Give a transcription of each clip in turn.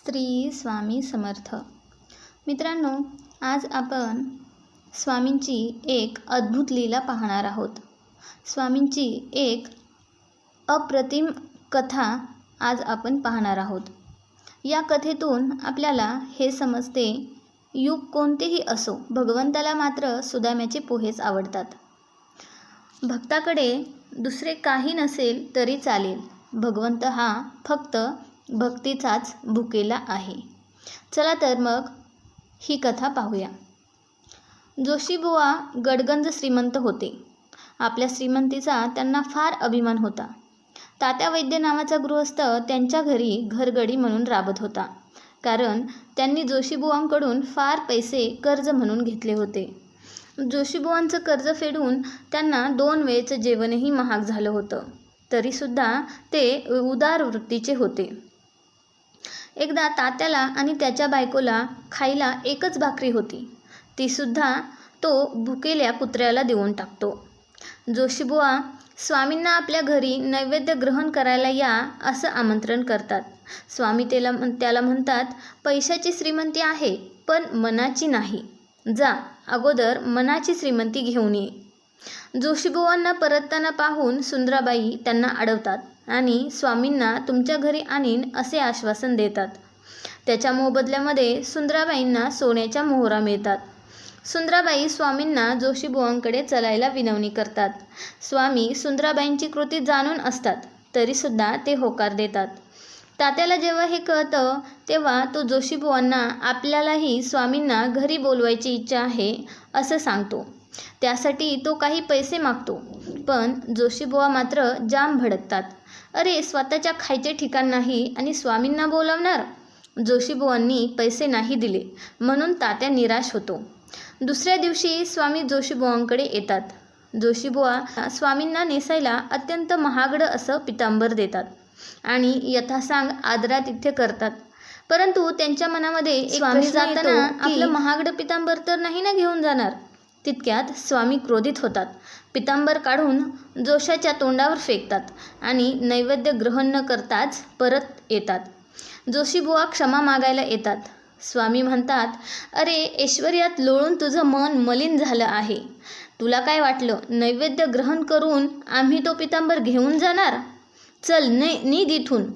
श्री स्वामी समर्थ. मित्रांनो, आज आपण स्वामींची एक अद्भुत लीला पाहणार आहोत. स्वामींची एक अप्रतिम कथा आज आपण पाहणार आहोत. या कथेतून आपल्याला हे समजते, युग कोणतेही असो, भगवंताला मात्र सुदाम्याचे पोहेच आवडतात. भक्ताकडे दुसरे काही नसेल तरी चालेल, भगवंत हा फक्त भक्तीचाच भुकेला आहे. चला तर मग ही कथा पाहूया. जोशीबुवा गडगंज श्रीमंत होते. आपल्या श्रीमंतीचा त्यांना फार अभिमान होता. तात्या वैद्य नावाचा गृहस्थ त्यांच्या घरी घरगडी म्हणून राबत होता, कारण त्यांनी जोशीबुवांकडून फार पैसे कर्ज म्हणून घेतले होते. जोशीबुवांचं कर्ज फेडून त्यांना 2 वेळचं जेवणही महाग झालं होतं, तरीसुद्धा ते उदार वृत्तीचे होते. एकदा तात्याला आणि त्याच्या बायकोला खायला एकच भाकरी होती, तीसुद्धा तो भुकेल्या कुत्र्याला देऊन टाकतो. जोशीबुवा स्वामींना आपल्या घरी नैवेद्य ग्रहण करायला या असं आमंत्रण करतात. स्वामी त्याला म्हणतात, पैशाची श्रीमंती आहे पण मनाची नाही. जा, अगोदर मनाची श्रीमंती घेऊन ये. जोशीबुवांना परतताना पाहून सुंदराबाई त्यांना अडवतात आणि स्वामींना तुमच्या घरी आणीन असे आश्वासन देतात. त्याच्या मोबदल्यामध्ये सुंदराबाईंना सोन्याच्या मोहरा मिळतात. सुंदराबाई स्वामींना जोशीबुवांकडे चलायला विनवणी करतात. स्वामी सुंदराबाईंची कृती जाणून असतात, तरीसुद्धा ते होकार देतात. तात्याला जेव्हा हे कळतं तेव्हा तो जोशीबुवांना आपल्यालाही स्वामींना घरी बोलवायची इच्छा आहे असं सांगतो. त्यासाठी तो काही पैसे मागतो, पण जोशीबुवा मात्र जाम भडकतात. अरे, स्वतःच्या खायचे ठिकाण नाही आणि स्वामींना बोलावणार. जोशीबुवांनी पैसे नाही दिले म्हणून तात्या निराश होतो. दुसऱ्या दिवशी स्वामी जोशीबुवांकडे येतात. जोशीबुवा स्वामींना नेसायला अत्यंत महागडं असं पितांबर देतात आणि यथासांग आदरातिथ्य करतात. परंतु त्यांच्या मनामध्ये स्वामी जाताना आपलं महागडं पितांबर तर नाही ना घेऊन जाणार. तितक्यात स्वामी क्रोधित होतात. पितांबर काढून जोशाच्या तोंडावर फेकतात आणि नैवेद्य ग्रहण न करताच परत येतात. जोशीबुवा क्षमा मागायला येतात. स्वामी म्हणतात, अरे, ऐश्वर्यात लोळून तुझं मन मलिन झालं आहे. तुला काय वाटलं, नैवेद्य ग्रहण करून आम्ही तो पितांबर घेऊन जाणार? चल, निघ इथून.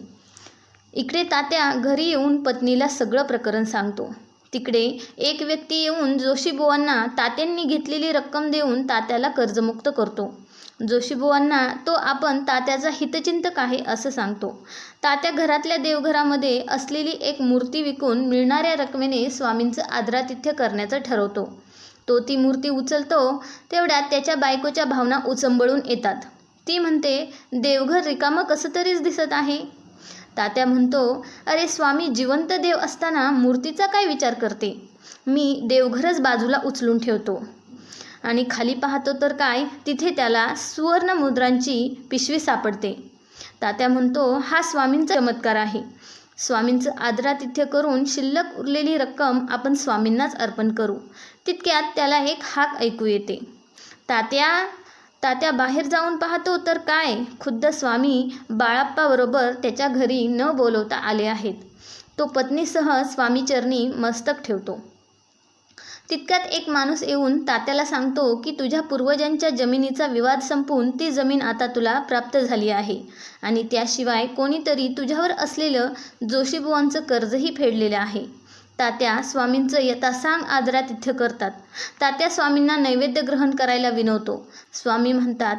इकडे तात्या घरी येऊन पत्नीला सगळं प्रकरण सांगतो. तिकडे एक व्यक्ती येऊन जोशीबुवांना तात्यांनी घेतलेली रक्कम देऊन तात्याला कर्जमुक्त करतो. जोशीबुवांना तो आपण तात्याचा हितचिंतक आहे असं सांगतो. तात्या घरातल्या देवघरामध्ये असलेली एक मूर्ती विकून मिळणाऱ्या रकमेने स्वामींचं आदरातिथ्य करण्याचं ठरवतो. तो ती मूर्ती उचलतो तेवढ्यात त्याच्या बायकोच्या भावना उचंबळून येतात. ती म्हणते, देवघर रिकामं कसं तरीच दिसत आहे. तात्या म्हणतो, अरे, स्वामी जिवंत देव असताना मूर्तीचा काय विचार करते. मी देवघरच बाजूला उचलून ठेवतो. आणि खाली पाहतो तर काय, तिथे त्याला सुवर्ण मुद्रांची पिशवी सापडते. तात्या म्हणतो, हा स्वामींचा चमत्कार आहे. स्वामींचं आदरातिथ्य करून शिल्लक उरलेली रक्कम आपण स्वामींनाच अर्पण करू. तितक्यात त्याला एक हाक ऐकू येते. तात्या बाहेर जाऊन पाहतो तर काय, खुद्द स्वामी बाळाप्पाबरोबर त्याच्या घरी न बोलवता आले आहेत. तो पत्नीसह स्वामीचरणी मस्तक ठेवतो. तितक्यात एक माणूस येऊन तात्याला सांगतो की तुझ्या पूर्वजांच्या जमिनीचा विवाद संपून ती जमीन आता तुला प्राप्त झाली आहे आणि त्याशिवाय कोणीतरी तुझ्यावर असलेलं जोशीबुवांचं कर्जही फेडलेलं आहे. तात्या स्वामींचं यथासांग आदरातिथ्य करतात. तात्या स्वामींना नैवेद्य ग्रहण करायला विनवतो. स्वामी म्हणतात,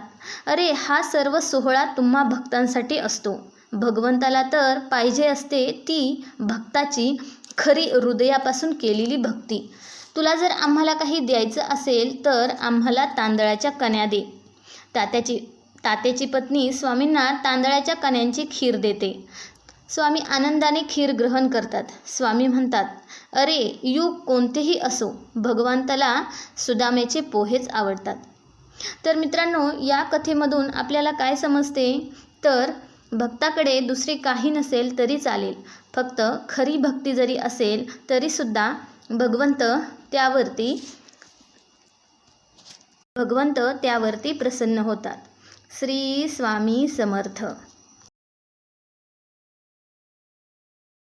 अरे, हा सर्व सोहळा तुम्हा भक्तांसाठी असतो. भगवंताला तर पाहिजे असते ती भक्ताची खरी हृदयापासून केलेली भक्ती. तुला जर आम्हाला काही द्यायचं असेल तर आम्हाला तांदळाच्या कण्या दे. तात्याची पत्नी स्वामींना तांदळाच्या कण्यांची खीर देते. स्वामी आनंदाने खीर ग्रहण करतात. स्वामी म्हणतात, अरे, युग कोणतेही असो, भगवंताला सुदाम्याचे पोहेच आवडतात. तर मित्रांनो, या कथेमधून आपल्याला काय समजते, तर भक्ताकडे दुसरे काही नसेल तरी चालेल, फक्त खरी भक्ती जरी असेल तरीसुद्धा भगवंत त्यावरती प्रसन्न होतात. श्री स्वामी समर्थ.